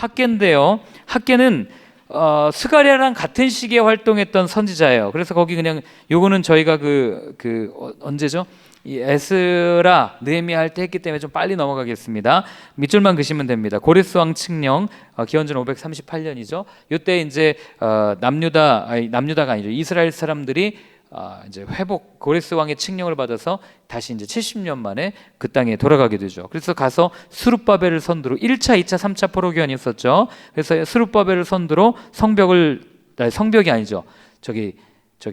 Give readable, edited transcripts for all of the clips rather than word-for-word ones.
학개인데요. 학개는 스가랴랑 같은 시기에 활동했던 선지자예요. 그래서 거기 그냥 요거는 저희가 언제죠? 이 에스라, 느헤미야 할 때 했기 때문에 좀 빨리 넘어가겠습니다. 밑줄만 그시면 됩니다. 고레스 왕 칙령, 기원전 538년이죠. 이때 이제 남유다가 아니죠. 이스라엘 사람들이 이제 고레스 왕의 칙령을 받아서 다시 이제 70년 만에 그 땅에 돌아가게 되죠. 그래서 가서 스룹바벨을 선두로 1차, 2차, 3차 포로기환이 있었죠. 그래서 스룹바벨을 선두로 성벽이 아니죠. 저기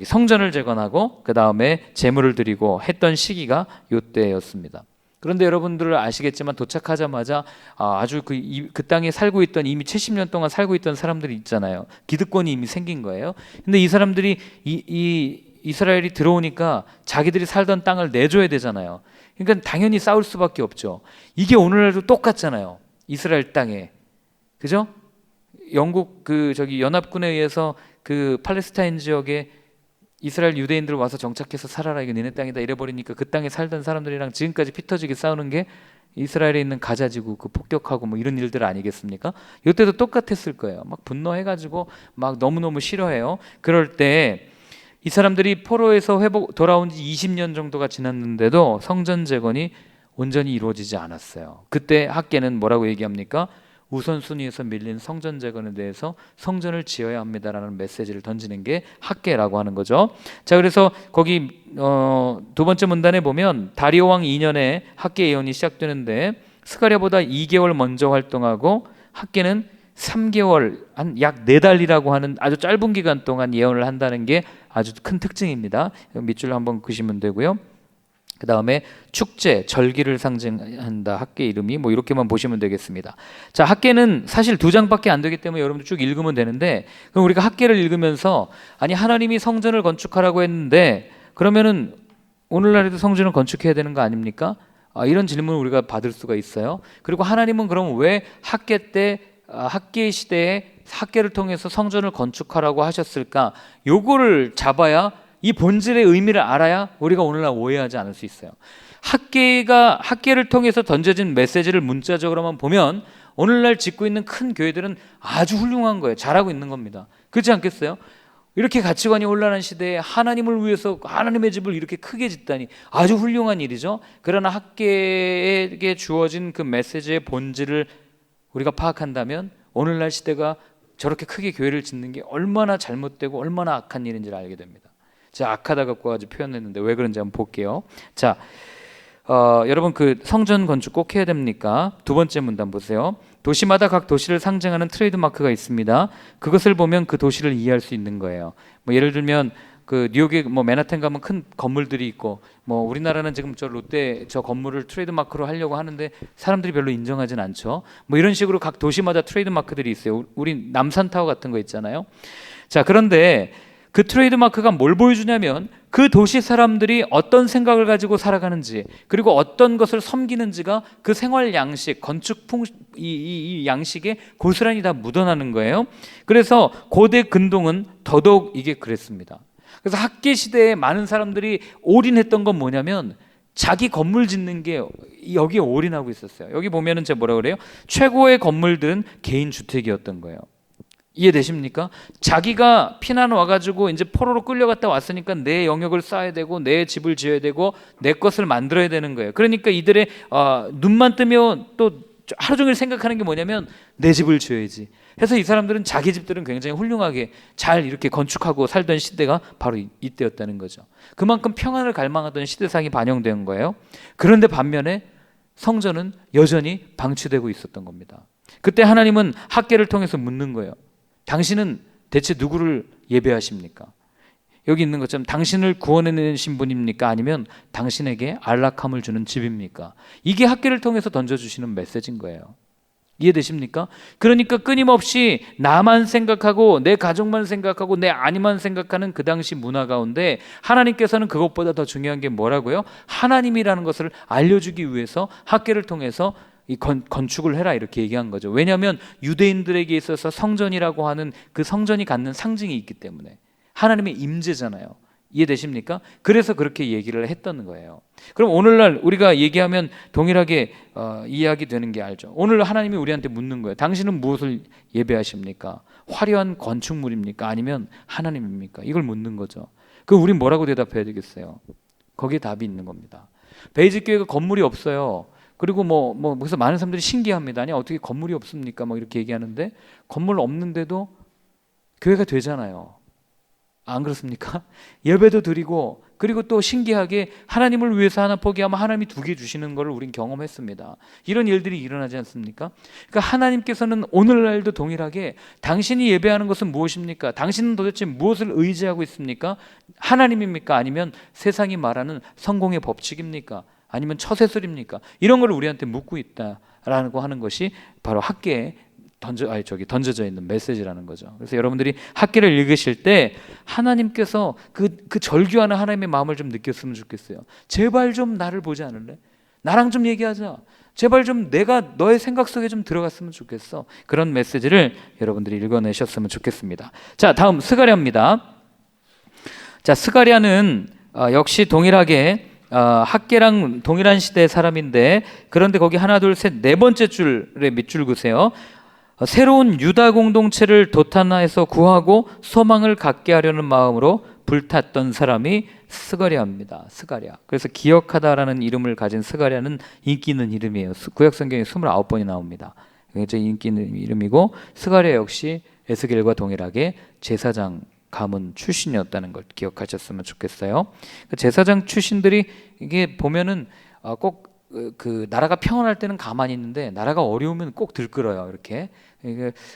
성전을 재건하고 그 다음에 제물을 드리고 했던 시기가 이때였습니다. 그런데 여러분들 아시겠지만 도착하자마자 아주 그 땅에 살고 있던, 이미 70년 동안 살고 있던 사람들이 있잖아요. 기득권이 이미 생긴 거예요. 근데 이 사람들이 이스라엘이 들어오니까 자기들이 살던 땅을 내줘야 되잖아요. 그러니까 당연히 싸울 수밖에 없죠. 이게 오늘날도 똑같잖아요. 이스라엘 땅에, 그죠? 영국 연합군에 의해서 그 팔레스타인 지역에 이스라엘 유대인들 와서 정착해서 살아라, 이거 니네 땅이다 이래버리니까 그 땅에 살던 사람들이랑 지금까지 피 터지게 싸우는 게 이스라엘에 있는 가자지구 폭격하고 뭐 이런 일들 아니겠습니까? 이때도 똑같았을 거예요. 막 분노해가지고 막 너무너무 싫어해요. 그럴 때 이 사람들이 포로에서 돌아온 지 20년 정도가 지났는데도 성전 재건이 온전히 이루어지지 않았어요. 그때 학개는 뭐라고 얘기합니까? 우선순위에서 밀린 성전 재건에 대해서 성전을 지어야 합니다라는 메시지를 던지는 게 학개라고 하는 거죠. 자, 그래서 거기 두 번째 문단에 보면 다리오 왕 2년에 학개 예언이 시작되는데 스가랴보다 2개월 먼저 활동하고 학개는 3개월, 한 약 4달이라고 하는 아주 짧은 기간 동안 예언을 한다는 게 아주 큰 특징입니다. 밑줄 한번 그시면 되고요. 그 다음에 축제, 절기를 상징한다. 학개 이름이 뭐 이렇게만 보시면 되겠습니다. 자, 학개는 사실 2장밖에 안 되기 때문에 여러분들 쭉 읽으면 되는데, 그럼 우리가 학개를 읽으면서 아니 하나님이 성전을 건축하라고 했는데 그러면은 오늘날에도 성전을 건축해야 되는 거 아닙니까? 이런 질문을 우리가 받을 수가 있어요. 그리고 하나님은 그럼 왜 학개 시대에 학개를 통해서 성전을 건축하라고 하셨을까? 요거를 잡아야, 이 본질의 의미를 알아야 우리가 오늘날 오해하지 않을 수 있어요. 학개를 통해서 던져진 메시지를 문자적으로만 보면 오늘날 짓고 있는 큰 교회들은 아주 훌륭한 거예요. 잘하고 있는 겁니다. 그렇지 않겠어요? 이렇게 가치관이 혼란한 시대에 하나님을 위해서 하나님의 집을 이렇게 크게 짓다니 아주 훌륭한 일이죠. 그러나 학개에게 주어진 그 메시지의 본질을 우리가 파악한다면 오늘날 시대가 저렇게 크게 교회를 짓는 게 얼마나 잘못되고 얼마나 악한 일인지를 알게 됩니다. 제가 악하다 갖고 아주 표현했는데 왜 그런지 한번 볼게요. 자, 여러분 그 성전 건축 꼭 해야 됩니까? 두 번째 문단 보세요. 도시마다 각 도시를 상징하는 트레이드 마크가 있습니다. 그것을 보면 그 도시를 이해할 수 있는 거예요. 뭐 예를 들면 그 뉴욕에 뭐 맨하탄 가면 큰 건물들이 있고, 뭐 우리나라는 지금 저 롯데 저 건물을 트레이드 마크로 하려고 하는데 사람들이 별로 인정하진 않죠. 뭐 이런 식으로 각 도시마다 트레이드 마크들이 있어요. 우리 남산타워 같은 거 있잖아요. 자, 그런데 그 트레이드 마크가 뭘 보여주냐면 그 도시 사람들이 어떤 생각을 가지고 살아가는지, 그리고 어떤 것을 섬기는지가 그 생활 양식, 건축 이 양식에 고스란히 다 묻어나는 거예요. 그래서 고대 근동은 더더욱 이게 그랬습니다. 그래서 학개 시대에 많은 사람들이 올인했던 건 뭐냐면 자기 건물 짓는 게 여기에 올인하고 있었어요. 여기 보면은 제가 뭐라 그래요? 최고의 건물들은 개인 주택이었던 거예요. 이해되십니까? 자기가 피난 와가지고 이제 포로로 끌려갔다 왔으니까 내 영역을 쌓아야 되고 내 집을 지어야 되고 내 것을 만들어야 되는 거예요. 그러니까 이들의 눈만 뜨면 또 하루 종일 생각하는 게 뭐냐면 내 집을 지어야지 해서 이 사람들은 자기 집들은 굉장히 훌륭하게 잘 이렇게 건축하고 살던 시대가 바로 이때였다는 거죠. 그만큼 평안을 갈망하던 시대상이 반영된 거예요. 그런데 반면에 성전은 여전히 방치되고 있었던 겁니다. 그때 하나님은 학개를 통해서 묻는 거예요. 당신은 대체 누구를 예배하십니까? 여기 있는 것처럼 당신을 구원해내신 분입니까? 아니면 당신에게 안락함을 주는 집입니까? 이게 학개를 통해서 던져주시는 메시지인 거예요. 이해되십니까? 그러니까 끊임없이 나만 생각하고 내 가족만 생각하고 내 아니만 생각하는 그 당시 문화 가운데 하나님께서는 그것보다 더 중요한 게 뭐라고요? 하나님이라는 것을 알려주기 위해서 학개를 통해서 이 건축을 해라 이렇게 얘기한 거죠. 왜냐하면 유대인들에게 있어서 성전이라고 하는 그 성전이 갖는 상징이 있기 때문에, 하나님의 임재잖아요. 이해되십니까? 그래서 그렇게 얘기를 했던 거예요. 그럼 오늘날 우리가 얘기하면 동일하게 이해하게 되는 게 알죠. 오늘 하나님이 우리한테 묻는 거예요. 당신은 무엇을 예배하십니까? 화려한 건축물입니까? 아니면 하나님입니까? 이걸 묻는 거죠. 그럼 우린 뭐라고 대답해야 되겠어요? 거기에 답이 있는 겁니다. 베이직 교회가 건물이 없어요. 그리고 그래서 많은 사람들이 신기합니다. 아니 어떻게 건물이 없습니까? 막 이렇게 얘기하는데 건물 없는데도 교회가 되잖아요. 안 그렇습니까? 예배도 드리고 그리고 또 신기하게 하나님을 위해서 하나 포기하면 하나님이 2개 주시는 것을 우린 경험했습니다. 이런 일들이 일어나지 않습니까? 그러니까 하나님께서는 오늘날도 동일하게 당신이 예배하는 것은 무엇입니까? 당신은 도대체 무엇을 의지하고 있습니까? 하나님입니까? 아니면 세상이 말하는 성공의 법칙입니까? 아니면 처세술입니까? 이런 걸 우리한테 묻고 있다라고 하는 것이 바로 학계에 던져져 있는 메시지라는 거죠. 그래서 여러분들이 학계를 읽으실 때 하나님께서 그 절규하는 하나님의 마음을 좀 느꼈으면 좋겠어요. 제발 좀 나를 보지 않을래? 나랑 좀 얘기하자. 제발 좀 내가 너의 생각 속에 좀 들어갔으면 좋겠어. 그런 메시지를 여러분들이 읽어내셨으면 좋겠습니다. 자, 다음 스가랴입니다. 자, 스가랴는 역시 동일하게 학계랑 동일한 시대의 사람인데, 그런데 거기 하나 둘 셋 네 번째 줄에 밑줄 그으세요. 새로운 유다 공동체를 도탄해서 구하고 소망을 갖게 하려는 마음으로 불탔던 사람이 스가랴입니다. 스가랴. 그래서 기억하다라는 이름을 가진 스가랴는 인기 있는 이름이에요. 구약 성경에 29번이 나옵니다. 굉장히 인기 있는 이름이고, 스가랴 역시 에스겔과 동일하게 제사장 가문 출신이었다는 걸 기억하셨으면 좋겠어요. 제사장 출신들이 이게 보면은 꼭 그 나라가 평안할 때는 가만히 있는데 나라가 어려우면 꼭 들끓어요. 이렇게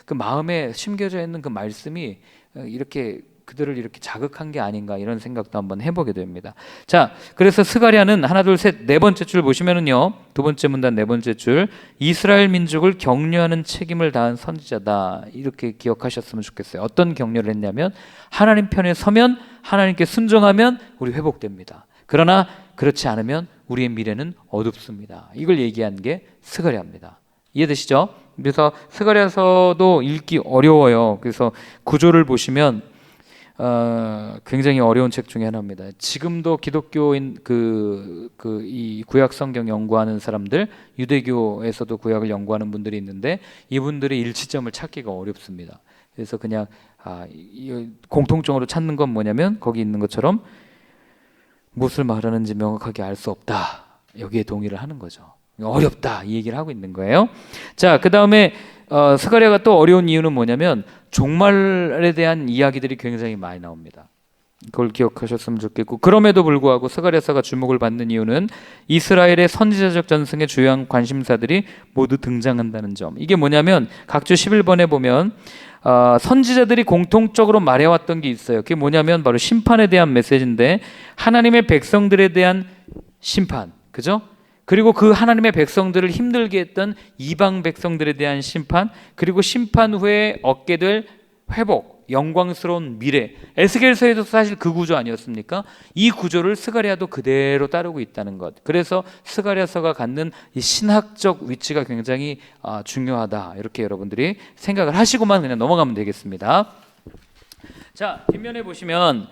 그 마음에 심겨져 있는 그 말씀이 이렇게 그들을 이렇게 자극한 게 아닌가, 이런 생각도 한번 해보게 됩니다. 자, 그래서 스가랴는 하나 둘 셋 네 번째 줄 보시면은요, 두 번째 문단 네 번째 줄, 이스라엘 민족을 격려하는 책임을 다한 선지자다, 이렇게 기억하셨으면 좋겠어요. 어떤 격려를 했냐면 하나님 편에 서면, 하나님께 순종하면 우리 회복됩니다. 그러나 그렇지 않으면 우리의 미래는 어둡습니다. 이걸 얘기한 게 스가랴입니다. 이해되시죠? 그래서 스가랴서도 읽기 어려워요. 그래서 구조를 보시면 굉장히 어려운 책 중에 하나입니다. 지금도 기독교인 이 구약 성경 연구하는 사람들, 유대교에서도 구약을 연구하는 분들이 있는데 이분들의 일치점을 찾기가 어렵습니다. 그래서 그냥 공통적으로 찾는 건 뭐냐면 거기 있는 것처럼 무엇을 말하는지 명확하게 알 수 없다, 여기에 동의를 하는 거죠. 어렵다, 이 얘기를 하고 있는 거예요. 자, 그 다음에 스가랴가 또 어려운 이유는 뭐냐면 종말에 대한 이야기들이 굉장히 많이 나옵니다. 그걸 기억하셨으면 좋겠고, 그럼에도 불구하고 스가랴서가 주목을 받는 이유는 이스라엘의 선지자적 전승의 주요한 관심사들이 모두 등장한다는 점. 이게 뭐냐면 각주 11번에 보면 선지자들이 공통적으로 말해왔던 게 있어요. 그게 뭐냐면 바로 심판에 대한 메시지인데, 하나님의 백성들에 대한 심판, 그죠? 그리고 그 하나님의 백성들을 힘들게 했던 이방 백성들에 대한 심판, 그리고 심판 후에 얻게 될 회복, 영광스러운 미래. 에스겔서에도 사실 그 구조 아니었습니까? 이 구조를 스가랴도 그대로 따르고 있다는 것. 그래서 스가랴서가 갖는 이 신학적 위치가 굉장히 중요하다, 이렇게 여러분들이 생각을 하시고만 그냥 넘어가면 되겠습니다. 자, 뒷면에 보시면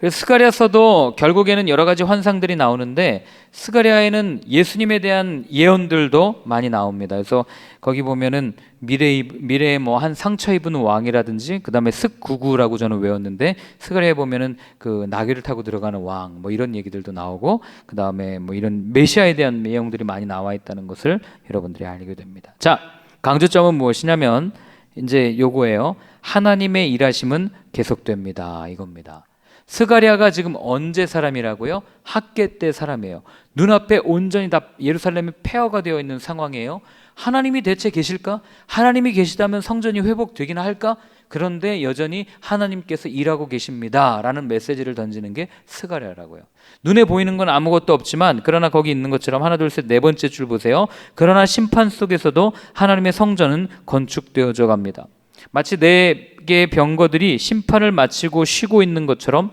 스가랴서도 결국에는 여러 가지 환상들이 나오는데 스가랴에는 예수님에 대한 예언들도 많이 나옵니다. 그래서 거기 보면은 미래에 뭐 한 상처 입은 왕이라든지, 그 다음에 슥구구라고 저는 외웠는데 스가랴에 보면은 그 나귀를 타고 들어가는 왕, 뭐 이런 얘기들도 나오고, 그 다음에 뭐 이런 메시아에 대한 내용들이 많이 나와 있다는 것을 여러분들이 알게 됩니다. 자, 강조점은 무엇이냐면 이제 요거예요. 하나님의 일하심은 계속됩니다, 이겁니다. 스가랴가 지금 언제 사람이라고요? 학계 때 사람이에요. 눈앞에 온전히 다 예루살렘이 폐허가 되어 있는 상황이에요. 하나님이 대체 계실까? 하나님이 계시다면 성전이 회복되기나 할까? 그런데 여전히 하나님께서 일하고 계십니다 라는 메시지를 던지는 게 스가랴라고요. 눈에 보이는 건 아무것도 없지만, 그러나 거기 있는 것처럼 하나 둘 셋 네 번째 줄 보세요. 그러나 심판 속에서도 하나님의 성전은 건축되어져 갑니다. 마치 네 개의 병거들이 심판을 마치고 쉬고 있는 것처럼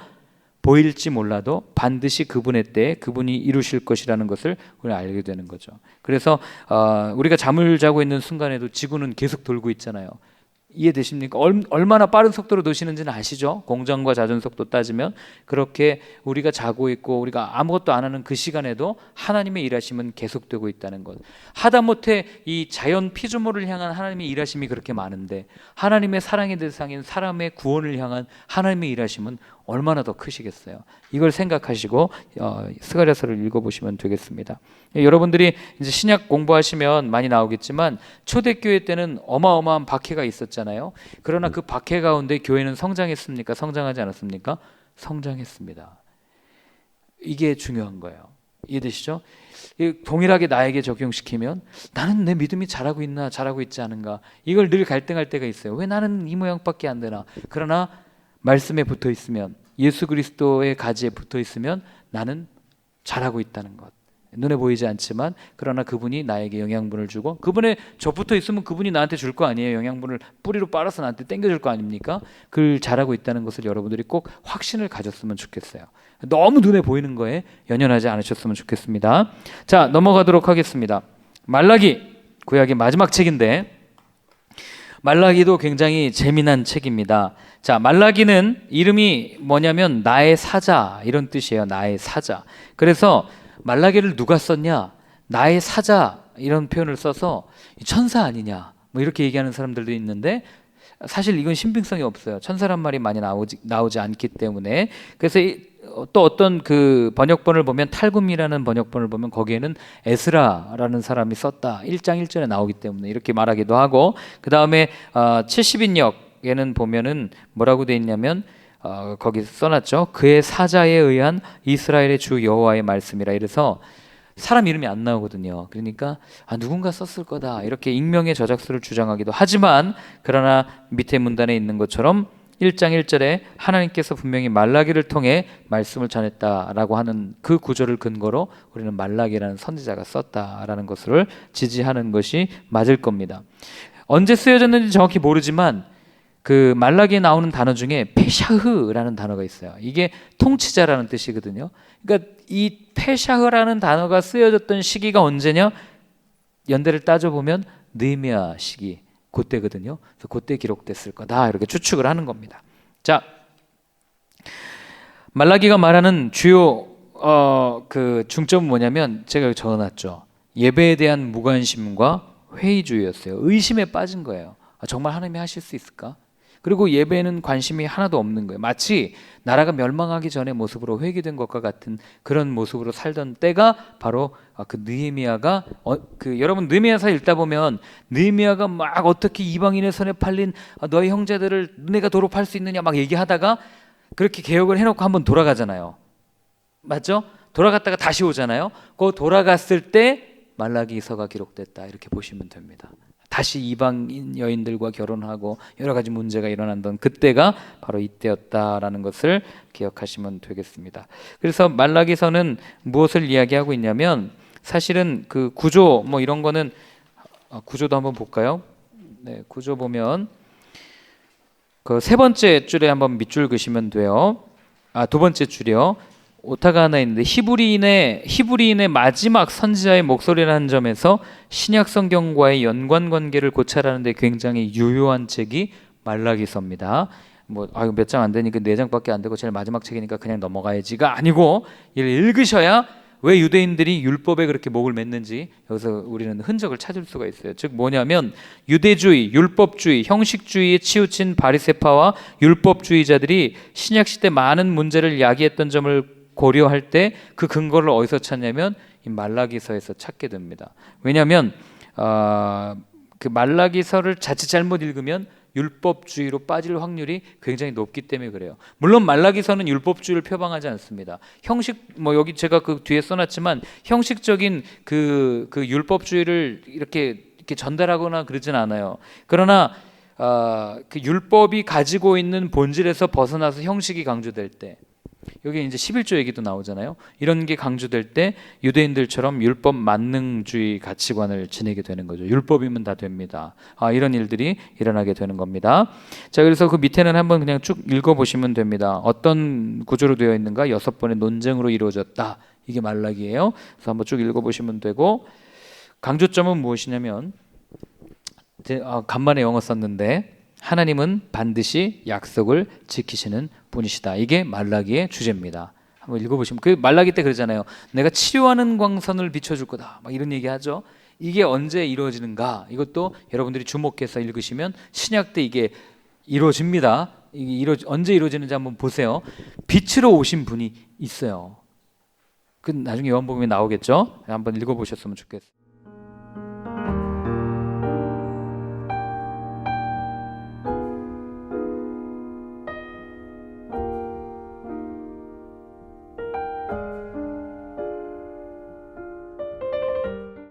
보일지 몰라도 반드시 그분의 때에 그분이 이루실 것이라는 것을 우리가 알게 되는 거죠. 그래서 우리가 잠을 자고 있는 순간에도 지구는 계속 돌고 있잖아요. 이해되십니까? 얼마나 빠른 속도로 노시는지는 아시죠? 공정과 자전속도 따지면 그렇게 우리가 자고 있고 우리가 아무것도 안 하는 그 시간에도 하나님의 일하심은 계속되고 있다는 것. 하다못해 이 자연 피조물을 향한 하나님의 일하심이 그렇게 많은데 하나님의 사랑의 대상인 사람의 구원을 향한 하나님의 일하심은 얼마나 더 크시겠어요. 이걸 생각하시고 스가랴서를 읽어보시면 되겠습니다. 여러분들이 이제 신약 공부하시면 많이 나오겠지만 초대교회 때는 어마어마한 박해가 있었잖아요. 그러나 그 박해 가운데 교회는 성장했습니까? 성장하지 않았습니까? 성장했습니다. 이게 중요한 거예요. 이해되시죠? 동일하게 나에게 적용시키면 나는 내 믿음이 잘하고 있나 잘하고 있지 않은가 이걸 늘 갈등할 때가 있어요. 왜 나는 이 모양밖에 안 되나? 그러나 말씀에 붙어 있으면 예수 그리스도의 가지에 붙어 있으면 나는 잘하고 있다는 것. 눈에 보이지 않지만 그러나 그분이 나에게 영양분을 주고 그분에 저 붙어 있으면 그분이 나한테 줄 거 아니에요. 영양분을 뿌리로 빨아서 나한테 땡겨줄 거 아닙니까? 그걸 잘하고 있다는 것을 여러분들이 꼭 확신을 가졌으면 좋겠어요. 너무 눈에 보이는 거에 연연하지 않으셨으면 좋겠습니다. 자, 넘어가도록 하겠습니다. 말라기, 구약의 마지막 책인데 말라기도 굉장히 재미난 책입니다. 자, 말라기는 이름이 뭐냐면 나의 사자 이런 뜻이에요. 나의 사자. 그래서 말라기를 누가 썼냐? 나의 사자 이런 표현을 써서 천사 아니냐 뭐 이렇게 얘기하는 사람들도 있는데 사실 이건 신빙성이 없어요. 천사란 말이 많이 나오지 않기 때문에. 그래서 또 어떤 그 번역본을 보면 탈굼이라는 번역본을 보면 거기에는 에스라라는 사람이 썼다 1장 1절에 나오기 때문에 이렇게 말하기도 하고 그 다음에 70인역에는 보면은 뭐라고 돼 있냐면 거기 써놨죠. 그의 사자에 의한 이스라엘의 주 여호와의 말씀이라. 이래서 사람 이름이 안 나오거든요. 그러니까 누군가 썼을 거다 이렇게 익명의 저작서를 주장하기도 하지만 그러나 밑에 문단에 있는 것처럼 1장 1절에 하나님께서 분명히 말라기를 통해 말씀을 전했다라고 하는 그 구절을 근거로 우리는 말라기라는 선지자가 썼다라는 것을 지지하는 것이 맞을 겁니다. 언제 쓰여졌는지 정확히 모르지만 그 말라기에 나오는 단어 중에 페샤흐라는 단어가 있어요. 이게 통치자라는 뜻이거든요. 그러니까 이 페샤흐라는 단어가 쓰여졌던 시기가 언제냐? 연대를 따져보면 느헤미야 시기 그때거든요. 그래서 그때 기록됐을 거다 이렇게 추측을 하는 겁니다. 자, 말라기가 말하는 주요 그 중점은 뭐냐면 제가 여기 적어놨죠. 예배에 대한 무관심과 회의주의였어요. 의심에 빠진 거예요. 정말 하나님이 하실 수 있을까? 그리고 예배에는 관심이 하나도 없는 거예요. 마치 나라가 멸망하기 전의 모습으로 회귀된 것과 같은 그런 모습으로 살던 때가 바로 그 느헤미야가 여러분 느헤미야서 읽다 보면 느헤미야가 막 어떻게 이방인의 손에 팔린 너희 형제들을 내가 도로 팔 수 있느냐 막 얘기하다가 그렇게 개혁을 해놓고 한번 돌아가잖아요. 맞죠? 돌아갔다가 다시 오잖아요. 그 돌아갔을 때 말라기서가 기록됐다 이렇게 보시면 됩니다. 다시 이방인 여인들과 결혼하고 여러 가지 문제가 일어났던 그때가 바로 이때였다라는 것을 기억하시면 되겠습니다. 그래서 말라기서는 무엇을 이야기하고 있냐면 사실은 그 구조 뭐 이런 거는 구조도 한번 볼까요? 네, 구조 보면 그 세 번째 줄에 한번 밑줄 그시면 돼요. 두 번째 줄이요. 오타가 하나 있는데 히브리인의 마지막 선지자의 목소리라는 점에서 신약 성경과의 연관 관계를 고찰하는 데 굉장히 유효한 책이 말라기서입니다. 뭐 몇 장 안 되니까 4장밖에 안 되고 제일 마지막 책이니까 그냥 넘어가야지가 아니고 이를 읽으셔야 왜 유대인들이 율법에 그렇게 목을 맸는지 여기서 우리는 흔적을 찾을 수가 있어요. 즉 뭐냐면 유대주의, 율법주의, 형식주의에 치우친 바리새파와 율법주의자들이 신약시대 많은 문제를 야기했던 점을 고려할 때 그 근거를 어디서 찾냐면 이 말라기서에서 찾게 됩니다. 왜냐하면 그 말라기서를 자칫 잘못 읽으면 율법주의로 빠질 확률이 굉장히 높기 때문에 그래요. 물론 말라기서는 율법주의를 표방하지 않습니다. 형식 뭐 여기 제가 그 뒤에 써놨지만 형식적인 그 율법주의를 이렇게 전달하거나 그러진 않아요. 그러나 그 율법이 가지고 있는 본질에서 벗어나서 형식이 강조될 때 여기 이제 11조 얘기도 나오잖아요. 이런 게 강조될 때 유대인들처럼 율법 만능주의 가치관을 지니게 되는 거죠. 율법이면 다 됩니다. 이런 일들이 일어나게 되는 겁니다. 자, 그래서 그 밑에는 한번 그냥 쭉 읽어보시면 됩니다. 어떤 구조로 되어 있는가? 6번의 논쟁으로 이루어졌다. 이게 말라기예요. 그래서 한번 쭉 읽어보시면 되고 강조점은 무엇이냐면 간만에 영어 썼는데 하나님은 반드시 약속을 지키시는 분이시다. 이게 말라기의 주제입니다. 한번 읽어보시면 그 말라기 때 그러잖아요. 내가 치료하는 광선을 비춰줄 거다. 막 이런 얘기하죠. 이게 언제 이루어지는가? 이것도 여러분들이 주목해서 읽으시면 신약 때 이게 이루어집니다. 이게 언제 이루어지는지 한번 보세요. 빛으로 오신 분이 있어요. 그 나중에 요한복음에 나오겠죠. 한번 읽어보셨으면 좋겠어요.